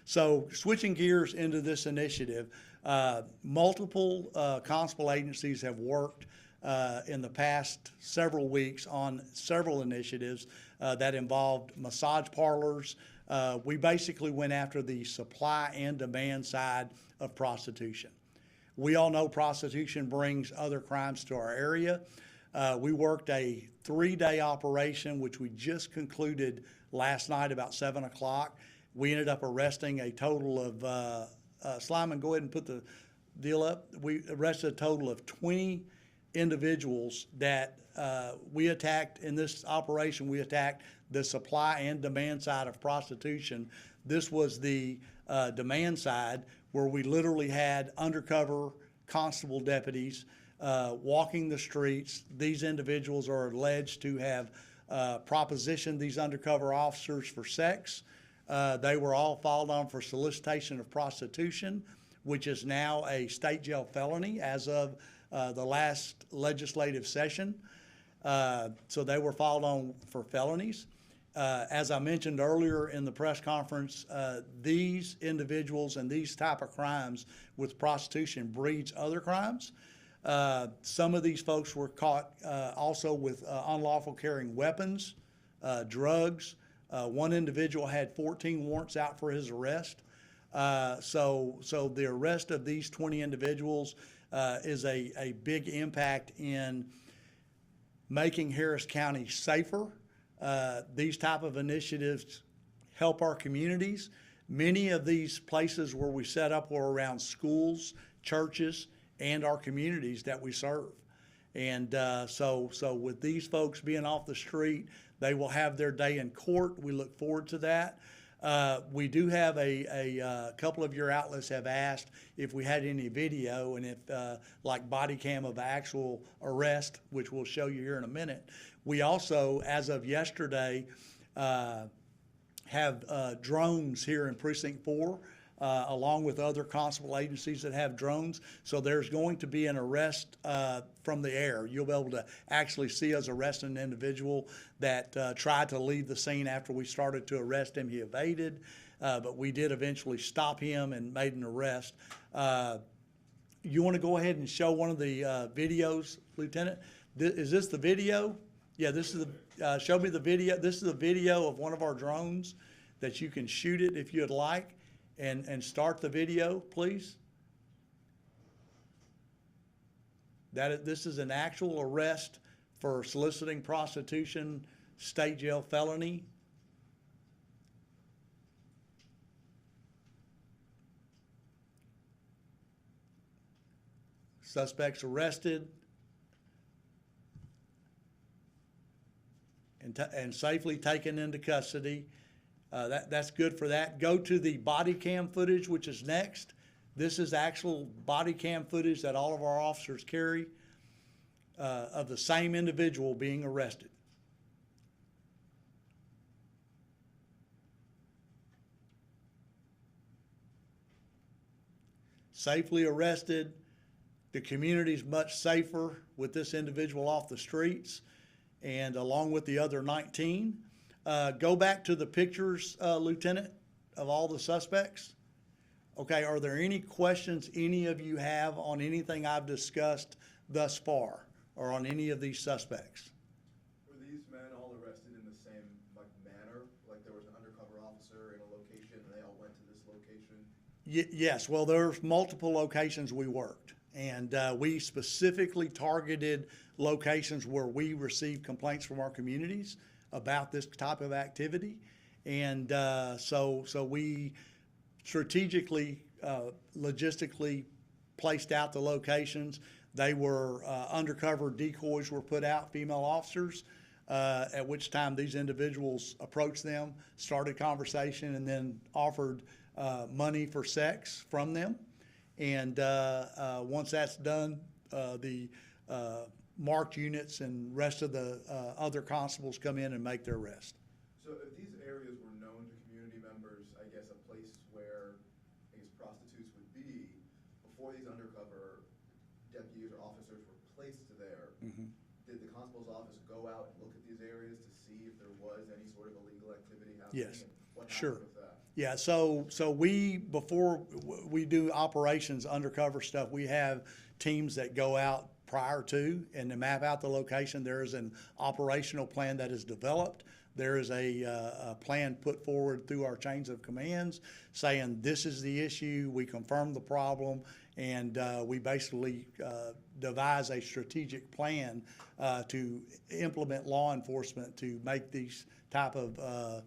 So switching gears into this initiative, multiple constable agencies have worked in the past several weeks on several initiatives that involved massage parlors. We basically went after the supply and demand side of prostitution. We all know prostitution brings other crimes to our area. We worked a 3-day operation, which we just concluded last night about 7 o'clock. We ended up arresting a total of, Slyman, go ahead and put the deal up. We arrested a total of 20 individuals that we attacked in this operation. We attacked the supply and demand side of prostitution. This was the demand side, where we literally had undercover constable deputies walking the streets. These individuals are alleged to have propositioned these undercover officers for sex. They were all filed on for solicitation of prostitution, which is now a state jail felony as of the last legislative session. So they were filed on for felonies. As I mentioned earlier in the press conference, these individuals and these type of crimes with prostitution breeds other crimes. Some of these folks were caught also with unlawful carrying weapons, drugs. One individual had 14 warrants out for his arrest. So the arrest of these 20 individuals is a big impact in making Harris County safer. These type of initiatives help our communities. Many of these places where we set up were around schools, churches, and our communities that we serve. And so with these folks being off the street, they will have their day in court. We look forward to that. We do have a couple of your outlets have asked if we had any video, and if like body cam of actual arrest, which we'll show you here in a minute. We also, as of yesterday, have drones here in Precinct 4, along with other constable agencies that have drones. So there's going to be an arrest from the air. You'll be able to actually see us arresting an individual that tried to leave the scene after we started to arrest him. He evaded, but we did eventually stop him and made an arrest. You want to go ahead and show one of the videos, Lieutenant? Is this the video? Yeah, this is the, show me the video. This is a video of one of our drones that you can shoot it if you'd like. And start the video, please. This is an actual arrest for soliciting prostitution, state jail felony. Suspects arrested and safely taken into custody. That's good for that. Go to the body cam footage, which is next. This is actual body cam footage that all of our officers carry of the same individual being arrested. Safely arrested. The community's much safer with this individual off the streets, and along with the other 19. Go back to the pictures, Lieutenant, of all the suspects. Okay, are there any questions any of you have on anything I've discussed thus far, or on any of these suspects? Were these men all arrested in the same manner? Like there was an undercover officer in a location and they all went to this location? Yes, well, there's multiple locations we worked, and we specifically targeted locations where we received complaints from our communities about this type of activity. And so we strategically, logistically placed out the locations. They were undercover decoys were put out, female officers, at which time these individuals approached them, started conversation, and then offered money for sex from them. And once that's done, the marked units and rest of the other constables come in and make their arrest. So if these areas were known to community members, I guess a place where I guess prostitutes would be, before these undercover deputies or officers were placed there, did the constable's office go out and look at these areas to see if there was any sort of illegal activity happening? Yes, and what sure. happened with that? Yeah, so before we do operations, undercover stuff, we have teams that go out prior to and to map out the location. There is an operational plan that is developed. There is a plan put forward through our chains of commands saying this is the issue, we confirm the problem, and we basically devise a strategic plan to implement law enforcement to make these type of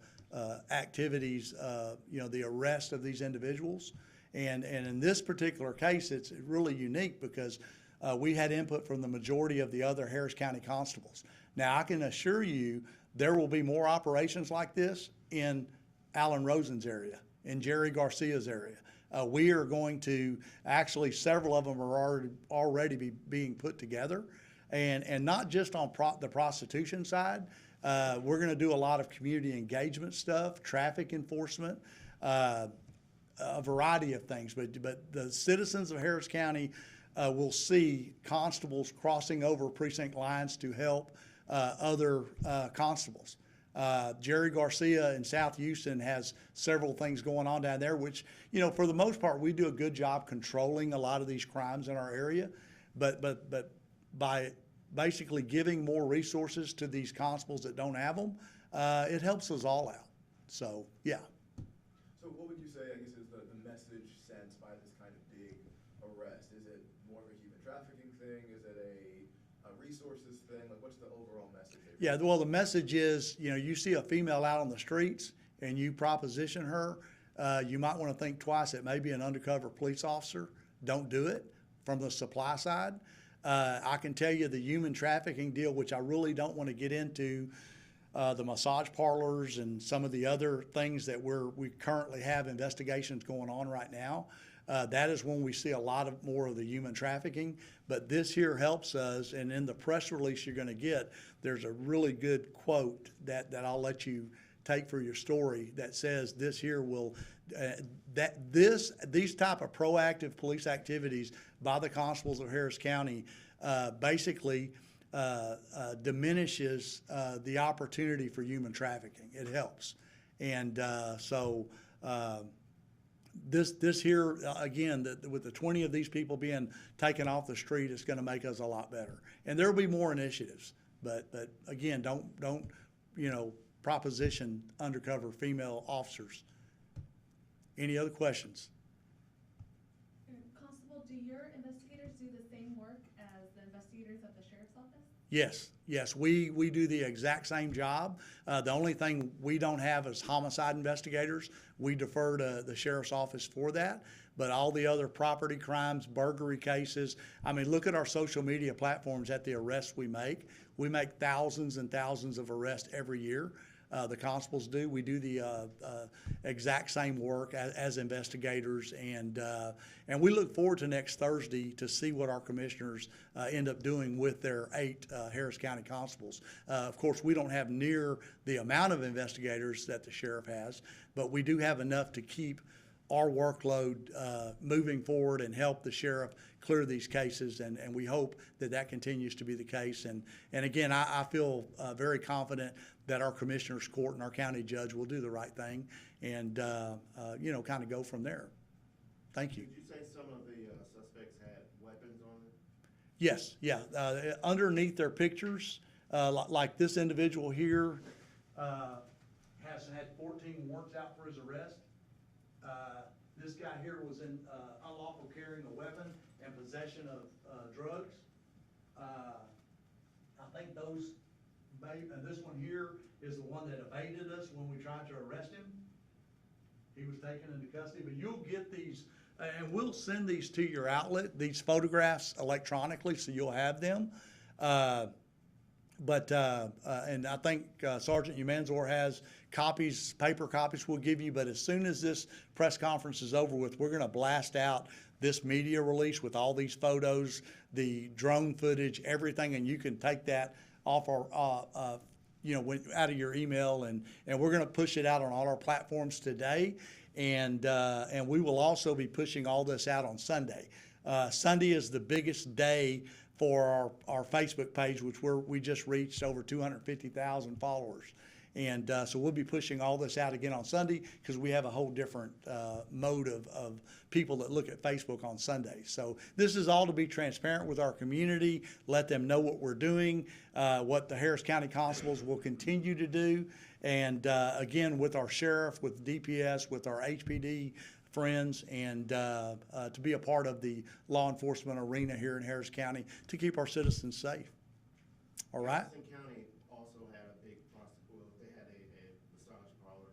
activities, the arrest of these individuals. And in this particular case, it's really unique because we had input from the majority of the other Harris County constables. Now, I can assure you there will be more operations like this in Alan Rosen's area, in Jerry Garcia's area. We are going to, actually several of them are already being put together, and not just on the prostitution side. We're going to do a lot of community engagement stuff, traffic enforcement, a variety of things. But the citizens of Harris County will see constables crossing over precinct lines to help other constables. Jerry Garcia in South Houston has several things going on down there, which, for the most part, we do a good job controlling a lot of these crimes in our area. But by basically giving more resources to these constables that don't have them, it helps us all out. So, yeah. So what would you say, I guess, is the message sent by this kind of big arrest? Is it more of a human trafficking thing? Is it a resources thing? Like, what's the overall message? Yeah, well, the message is, you see a female out on the streets and you proposition her, you might want to think twice. It may be an undercover police officer. Don't do it from the supply side. I can tell you the human trafficking deal, which I really don't want to get into, the massage parlors and some of the other things that we currently have investigations going on right now. That is when we see a lot more of the human trafficking. But this here helps us, and in the press release you're going to get, there's a really good quote that I'll let you take for your story that says this here will, these type of proactive police activities by the constables of Harris County basically diminishes the opportunity for human trafficking. It helps. And this here, again, with the 20 of these people being taken off the street, it's going to make us a lot better. And there'll be more initiatives. But again, don't proposition undercover female officers. Any other questions? Constable, do your investigators do the same work as the investigators at the sheriff's office? Yes, we do the exact same job. The only thing we don't have is homicide investigators. We defer to the sheriff's office for that. But all the other property crimes, burglary cases, I mean, look at our social media platforms at the arrests we make. We make thousands and thousands of arrests every year. The constables do. We do the exact same work as investigators, and we look forward to next Thursday to see what our commissioners end up doing with their 8 Harris County constables. Of course, we don't have near the amount of investigators that the sheriff has, but we do have enough to keep our workload moving forward and help the sheriff clear these cases, and we hope that continues to be the case. And again, I feel very confident that our commissioner's court and our county judge will do the right thing and kind of go from there. Thank you. Did you say some of the suspects had weapons on them? Yes, yeah. Underneath their pictures, like this individual here has had 14 warrants out for his arrest. This guy here was in unlawful carrying a weapon and possession of drugs. I think this one here is the one that evaded us when we tried to arrest him. He was taken into custody, but you'll get these, and we'll send these to your outlet, these photographs electronically, so you'll have them. And I think Sergeant Umanzor has copies, paper copies we'll give you, but as soon as this press conference is over with, we're going to blast out this media release with all these photos, the drone footage, everything, and you can take that off our, out of your email, and we're going to push it out on all our platforms today, and we will also be pushing all this out on Sunday. Sunday is the biggest day for our Facebook page, which we just reached over 250,000 followers. And so we'll be pushing all this out again on Sunday because we have a whole different mode of people that look at Facebook on Sundays. So this is all to be transparent with our community, let them know what we're doing, what the Harris County Constables will continue to do. And again, with our sheriff, with DPS, with our HPD friends, and to be a part of the law enforcement arena here in Harris County to keep our citizens safe. All right? Galveston County also had a big they had a massage parlor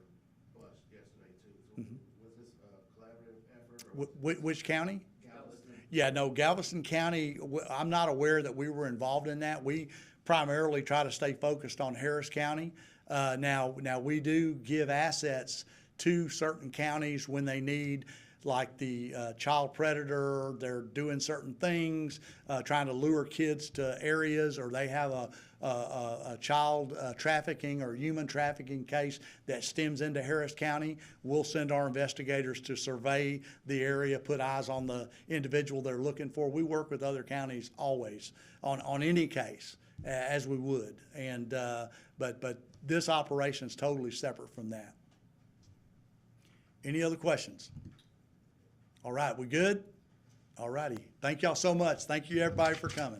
bust yesterday too. So was this a collaborative effort? Or Which county? Galveston? Yeah, no, Galveston County, I'm not aware that we were involved in that. We primarily try to stay focused on Harris County. Now we do give assets to certain counties when they need, like the child predator, they're doing certain things, trying to lure kids to areas, or they have a child trafficking or human trafficking case that stems into Harris County. We'll send our investigators to survey the area, put eyes on the individual they're looking for. We work with other counties always on any case, as we would. And but this operation is totally separate from that. Any other questions? All right, we good? All righty. Thank y'all so much. Thank you, everybody, for coming.